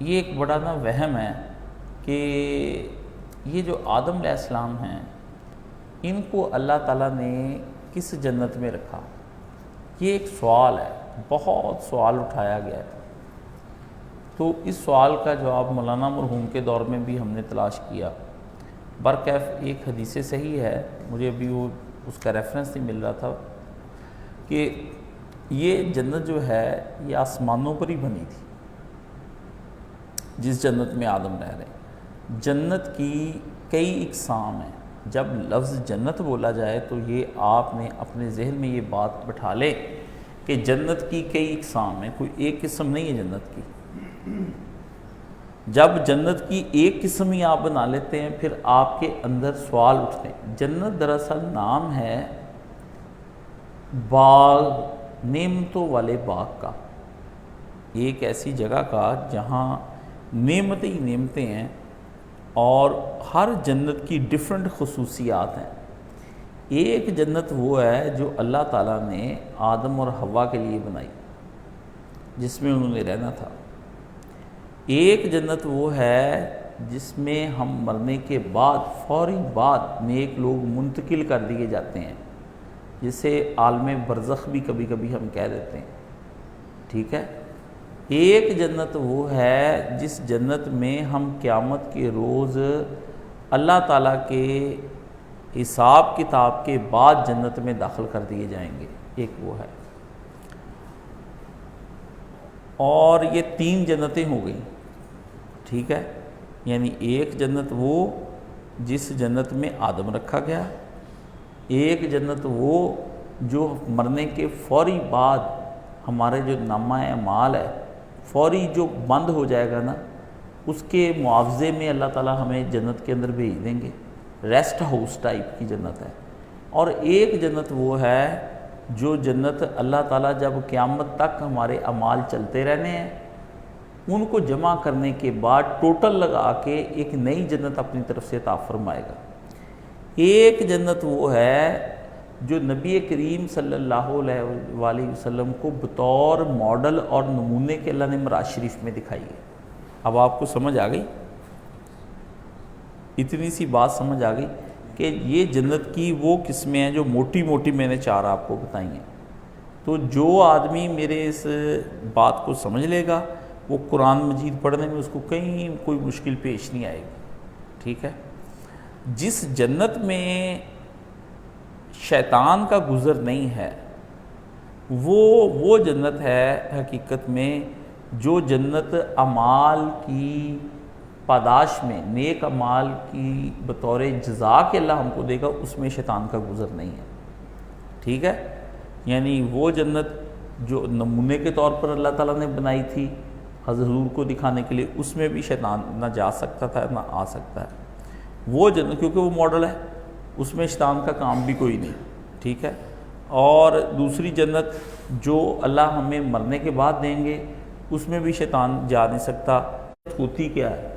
یہ ایک بڑا نا وہم ہے کہ یہ جو آدم علیہ السلام ہیں ان کو اللہ تعالیٰ نے کس جنت میں رکھا؟ یہ ایک سوال ہے، بہت سوال اٹھایا گیا ہے۔ تو اس سوال کا جواب مولانا مرحوم کے دور میں بھی ہم نے تلاش کیا۔ برکیف ایک حدیث صحیح ہے، مجھے ابھی وہ اس کا ریفرنس نہیں مل رہا تھا، کہ یہ جنت جو ہے یہ آسمانوں پر ہی بنی تھی، جس جنت میں آدم رہ رہے ہیں۔ جنت کی کئی اقسام ہیں۔ جب لفظ جنت بولا جائے تو یہ آپ نے اپنے ذہن میں یہ بات بٹھا لے کہ جنت کی کئی اقسام ہیں، کوئی ایک قسم نہیں ہے جنت کی۔ جب جنت کی ایک قسم ہی آپ بنا لیتے ہیں پھر آپ کے اندر سوال اٹھتے ہیں۔ جنت دراصل نام ہے باغ، نعمتوں والے باغ کا، ایک ایسی جگہ کا جہاں نعمتیں ہی نعمتیں ہیں، اور ہر جنت کی ڈیفرنٹ خصوصیات ہیں۔ ایک جنت وہ ہے جو اللہ تعالیٰ نے آدم اور حوا کے لیے بنائی، جس میں انہوں نے رہنا تھا۔ ایک جنت وہ ہے جس میں ہم مرنے کے بعد فوری بعد نیک لوگ منتقل کر دیے جاتے ہیں، جسے عالم برزخ بھی کبھی کبھی ہم کہہ دیتے ہیں، ٹھیک ہے۔ ایک جنت وہ ہے جس جنت میں ہم قیامت کے روز اللہ تعالیٰ کے حساب کتاب کے بعد جنت میں داخل کر دیے جائیں گے، ایک وہ ہے۔ اور یہ 3 جنتیں ہو گئیں، ٹھیک ہے۔ یعنی ایک جنت وہ جس جنت میں آدم رکھا گیا، ایک جنت وہ جو مرنے کے فوری بعد ہمارے جو نامہ اعمال ہے فوری جو بند ہو جائے گا نا، اس کے معاوضے میں اللہ تعالیٰ ہمیں جنت کے اندر بھیج دیں گے، ریسٹ ہاؤس ٹائپ کی جنت ہے۔ اور ایک جنت وہ ہے جو جنت اللہ تعالیٰ جب قیامت تک ہمارے اعمال چلتے رہنے ہیں، ان کو جمع کرنے کے بعد ٹوٹل لگا کے ایک نئی جنت اپنی طرف سے عطا فرمائے گا۔ ایک جنت وہ ہے جو نبی کریم صلی اللہ علیہ وآلہ وسلم کو بطور ماڈل اور نمونے کے اللہ نے معراج شریف میں دکھائی ہے۔ اب آپ کو سمجھ آ گئی، اتنی سی بات سمجھ آ گئی کہ یہ جنت کی وہ قسمیں ہیں جو موٹی موٹی میں نے 4 آپ کو بتائی ہیں۔ تو جو آدمی میرے اس بات کو سمجھ لے گا وہ قرآن مجید پڑھنے میں اس کو کہیں کوئی مشکل پیش نہیں آئے گی، ٹھیک ہے۔ جس جنت میں شیطان کا گزر نہیں ہے وہ جنت ہے حقیقت میں جو جنت اعمال کی پاداش میں، نیک اعمال کی بطور جزا کے اللہ ہم کو دے گا، اس میں شیطان کا گزر نہیں ہے، ٹھیک ہے۔ یعنی وہ جنت جو نمونے کے طور پر اللہ تعالیٰ نے بنائی تھی حضور کو دکھانے کے لیے، اس میں بھی شیطان نہ جا سکتا تھا نہ آ سکتا ہے۔ وہ جنت کیونکہ وہ ماڈل ہے، اس میں شیطان کا کام بھی کوئی نہیں، ٹھیک ہے۔ اور دوسری جنت جو اللہ ہمیں مرنے کے بعد دیں گے، اس میں بھی شیطان جا نہیں سکتا۔ ہوتی کیا ہے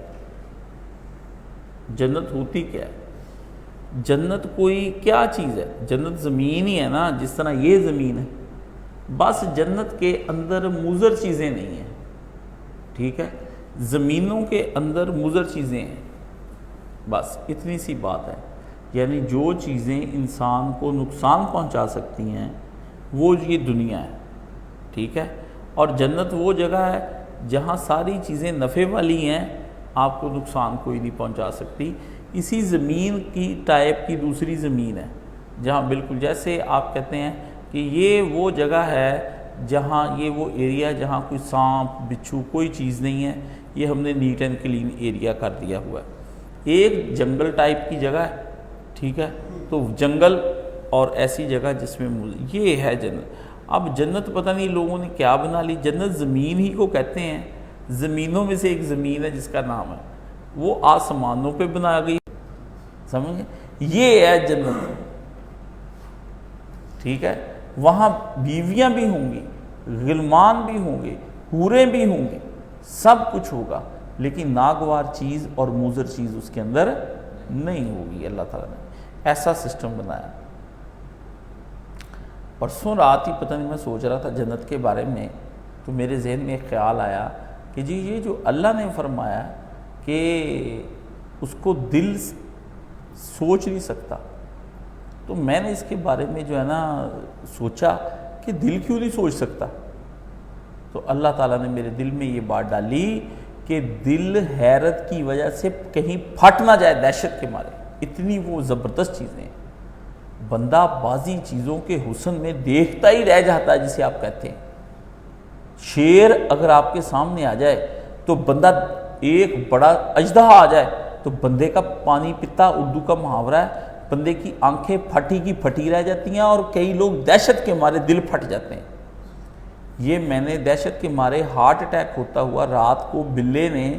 جنت؟ ہوتی کیا ہے جنت؟ کوئی کیا چیز ہے؟ جنت زمین ہی ہے نا، جس طرح یہ زمین ہے، بس جنت کے اندر مضر چیزیں نہیں ہیں، ٹھیک ہے۔ زمینوں کے اندر مضر چیزیں ہیں، بس اتنی سی بات ہے۔ یعنی جو چیزیں انسان کو نقصان پہنچا سکتی ہیں وہ یہ دنیا ہے، ٹھیک ہے۔ اور جنت وہ جگہ ہے جہاں ساری چیزیں نفع والی ہیں، آپ کو نقصان کوئی نہیں پہنچا سکتی۔ اسی زمین کی ٹائپ کی دوسری زمین ہے جہاں بالکل جیسے آپ کہتے ہیں کہ یہ وہ جگہ ہے جہاں یہ وہ ایریا جہاں کوئی سانپ بچھو کوئی چیز نہیں ہے، یہ ہم نے نیٹ اینڈ کلین ایریا کر دیا ہوا ہے۔ ایک جنگل ٹائپ کی جگہ ہے، ٹھیک ہے۔ تو جنگل اور ایسی جگہ جس میں یہ ہے جنت۔ اب جنت پتہ نہیں لوگوں نے کیا بنا لی، جنت زمین ہی کو کہتے ہیں، زمینوں میں سے ایک زمین ہے جس کا نام ہے، وہ آسمانوں پہ بنا گئی، سمجھے؟ یہ ہے جنت، ٹھیک ہے۔ وہاں بیویاں بھی ہوں گی، غلمان بھی ہوں گے، حوریں بھی ہوں گی، سب کچھ ہوگا، لیکن ناگوار چیز اور مضر چیز اس کے اندر نہیں ہوگی۔ اللہ تعالیٰ نے ایسا سسٹم بنایا۔ پرسوں رات ہی پتہ نہیں میں سوچ رہا تھا جنت کے بارے میں، تو میرے ذہن میں ایک خیال آیا کہ جی یہ جو اللہ نے فرمایا کہ اس کو دل سوچ نہیں سکتا، تو میں نے اس کے بارے میں جو ہے نا سوچا کہ دل کیوں نہیں سوچ سکتا؟ تو اللہ تعالیٰ نے میرے دل میں یہ بات ڈالی کہ دل حیرت کی وجہ سے کہیں پھٹ نہ جائے دہشت کے مارے، اتنی وہ زبردست چیزیں ہیں۔ بندہ بعضی چیزوں کے حسن میں دیکھتا ہی رہ جاتا ہے، جسے آپ کہتے ہیں شیر اگر آپ کے سامنے آ جائے تو بندہ، ایک بڑا اژدہا آ جائے تو بندے کا پانی پیتا، اردو کا محاورہ ہے، بندے کی آنکھیں پھٹی کی پھٹی رہ جاتی ہیں، اور کئی لوگ دہشت کے مارے دل پھٹ جاتے ہیں۔ یہ میں نے دہشت کے مارے ہارٹ اٹیک ہوتا ہوا، رات کو بلے نے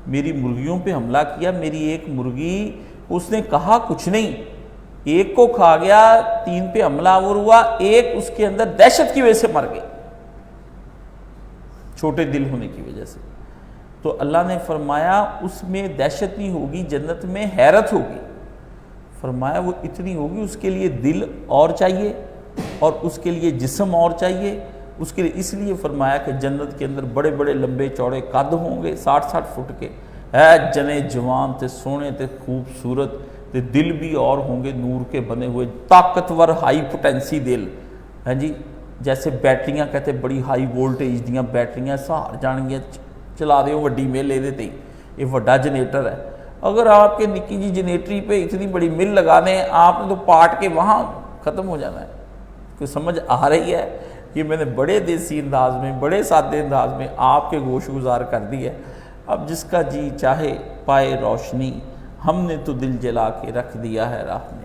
میری مرغیوں پہ حملہ کیا، میری ایک مرغی، اس نے کہا کچھ نہیں، ایک کو کھا گیا، 3 پہ حملہ آور ہوا، ایک اس کے اندر دہشت کی وجہ سے مر گئی، چھوٹے دل ہونے کی وجہ سے۔ تو اللہ نے فرمایا اس میں دہشت نہیں ہوگی، جنت میں حیرت ہوگی۔ فرمایا وہ اتنی ہوگی، اس کے لیے دل اور چاہیے اور اس کے لیے جسم اور چاہیے، اس کے لیے اس لیے فرمایا کہ جنت کے اندر بڑے بڑے لمبے چوڑے قد ہوں گے، 60-60 فٹ کے، ہے جنے جوان تے سونے تے خوبصورت تے، دل بھی اور ہوں گے نور کے بنے ہوئے، طاقتور ہائی پوٹینسی دل، ہاں جی، جیسے بیٹریاں کہتے بڑی ہائی وولٹیج دیاں بیٹریاں سہار جان گیا، چلا دیو وڈی میل دے تے، یہ وڈا جنریٹر ہے۔ اگر آپ کے نکی جی جنریٹری پہ اتنی بڑی مل لگانے، آپ نے تو پاٹ کے وہاں ختم ہو جانا ہے۔ کوئی سمجھ آ رہی ہے؟ یہ میں نے بڑے دیسی انداز میں، بڑے سادے انداز میں آپ کے گوش گزار کر دی ہے۔ اب جس کا جی چاہے پائے روشنی، ہم نے تو دل جلا کے رکھ دیا ہے راہ میں۔